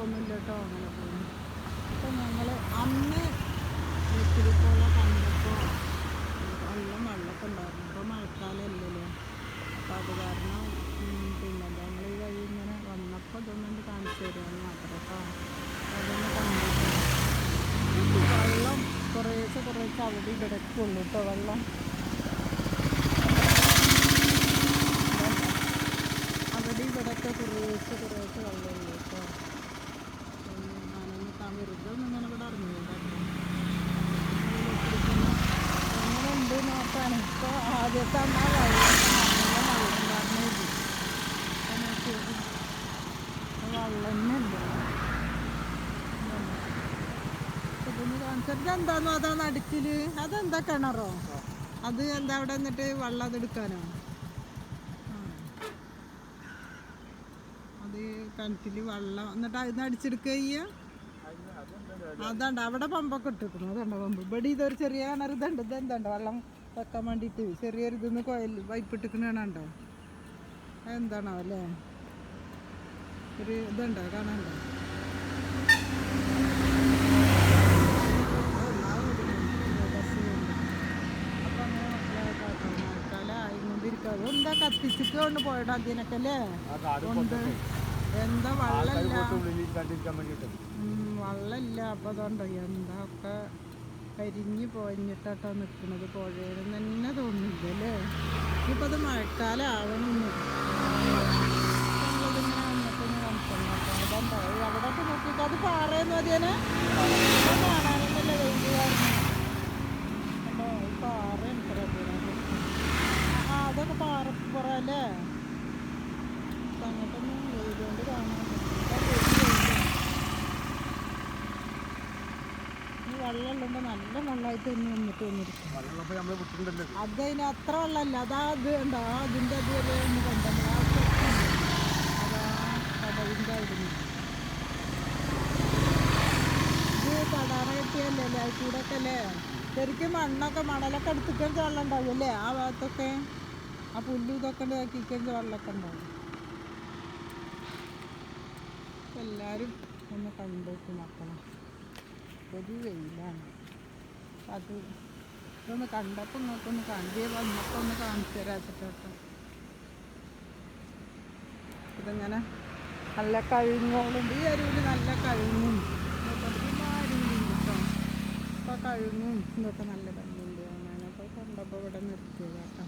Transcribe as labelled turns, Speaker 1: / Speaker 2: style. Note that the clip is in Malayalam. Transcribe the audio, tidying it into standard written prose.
Speaker 1: കുഴപ്പമൊന്നുമില്ല കേട്ടോ. അങ്ങനെ പോകുന്നു. അപ്പം ഞങ്ങൾ അന്ന് വെച്ചിരിപ്പോൾ കണ്ടപ്പോൾ വെള്ളമൊക്കെ ഉണ്ടായിരുന്നു. ഇപ്പോൾ മഴക്കാലമല്ലല്ലോ. അപ്പോൾ അത് കാരണം പിന്നെ ഞങ്ങൾ ഈ വഴി ഇങ്ങനെ വന്നപ്പോൾ ഇതൊന്നും കാണിച്ചു തരുമെന്ന് മാത്രം കേട്ടോ. അതൊന്ന് കണ്ടിട്ട് വെള്ളം കുറേശ്ശെ അവിടെ ഇവിടേക്ക് ഉള്ളൂ കേട്ടോ. വെള്ളം അവിടെ ഇവിടെയൊക്കെ കുറേശ്ശെ വെള്ളമുള്ളൂ കേട്ടോ. ഞാനൊന്ന് വെറുതെ ഒന്നും ഇങ്ങനെ ഇവിടെ അറിഞ്ഞില്ല കേട്ടോ. എങ്ങനെ ഉണ്ട് നോക്കാൻ. ഇപ്പോൾ ആദ്യത്തെ അമ്മ വെള്ളം തന്നെ ഉണ്ട്. ഇതൊന്ന് കാണിച്ചിട്ട് എന്താന്നോ അതാ നടുക്കില് അതെന്താ കിണറോ? അത് എന്താ അവിടെ എന്നിട്ട് വെള്ളം അതെടുക്കാനോ? അത് കിണറ്റില് വെള്ളം എന്നിട്ട് അതിന് അടിച്ചെടുക്കുക ചെയ്യുക. അതാണ്ട് അവിടെ പമ്പൊക്കെ ഇട്ടിരിക്കുന്നു. അതുണ്ട് പമ്പ്. ഇവിടെ ഇതൊരു ചെറിയ കിണർ ഇതുണ്ട്. ഇതെന്താണ്ടോ വെള്ളം വെക്കാൻ വേണ്ടിയിട്ട് ചെറിയൊരു ഇതൊന്ന് കോയിൽ പൈപ്പ് ഇട്ടിരിക്കണുണ്ടോ? എന്താണോ അല്ലേ? ഒരു ഇതുണ്ടോ കാണാണ്ടോ? അപ്പം അങ്ങനെ മഴക്കാലം ആയിക്കൊണ്ടിരിക്കുക. അതെന്താ കത്തിച്ചിട്ട് കൊണ്ട് പോയിട്ട് അതിനൊക്കെ അല്ലേ ഉണ്ട്. എന്താ വെള്ളമില്ല. അപ്പം അതുകൊണ്ടോ എന്താ ഒക്കെ കരിഞ്ഞ് പോഞ്ഞിട്ടോ നിൽക്കുന്നത്. പുഴയിലും തന്നെ തോന്നുന്നില്ല അല്ലേ. ഇപ്പം അത് മഴക്കാലം ആവണമെന്ന് നമ്മളിതിങ്ങനെ വന്നിട്ടൊന്ന് കാണിക്കണം. അതുണ്ടോ അവിടെയൊക്കെ നോക്കിയിട്ട് അത് പാറയെന്ന് മതിയേനെ കാണാനൊന്നുമില്ല. വെയിൽ കാരണം ഉണ്ടോ ഈ പാറ എനിക്കറിയാം. അതൊക്കെ പാറപ്പുറല്ലേ. അങ്ങോട്ടൊന്നും വെയിലുകൊണ്ട് കാണാൻ വെള്ളമുള്ളതുകൊണ്ട് നല്ല വെള്ളമായിട്ട് തന്നെ വന്നിരിക്കും. അതതിന് അത്ര വെള്ളമല്ല. അതാ അത് ഉണ്ടോ അതിൻ്റെ അത് വരെ ഒന്ന് കണ്ടോ. അതാ കടവിൻ്റെ ആയിരുന്നു. ഇത് തടാറ കെട്ടിയല്ലേ അല്ലേ കൂടെയൊക്കെ അല്ലേ. ശരിക്കും മണലൊക്കെ എടുത്തിക്കഴിഞ്ഞ വെള്ളം ഉണ്ടാവും അല്ലേ ആ ഭാഗത്തൊക്കെ. ആ പുല്ലും ഇതൊക്കെ ആക്കിക്കഴിഞ്ഞ വെള്ളമൊക്കെ ഉണ്ടാവും. എല്ലാവരും ഒന്ന് കണ്ടേക്കും മക്കളെ. ഒരു വെയിലാണ്. അത് ഇതൊന്ന് കണ്ടപ്പോൾ ഇങ്ങോട്ടൊന്ന് വന്നപ്പോൾ ഒന്ന് കാണിച്ചു തരാച്ചിട്ടോ. ഇതിങ്ങനെ നല്ല കഴുങ്ങോളുണ്ട്. ഈ അരുവിൽ നല്ല കഴുങ്ങും അരുവിലുണ്ട് കേട്ടോ. അപ്പോൾ കഴുങ്ങും ഇതൊക്കെ നല്ല ഭംഗിയുണ്ട് കാണാൻ. അപ്പോൾ കണ്ടപ്പോൾ ഇവിടെ നിർത്തിയത് കേട്ടോ.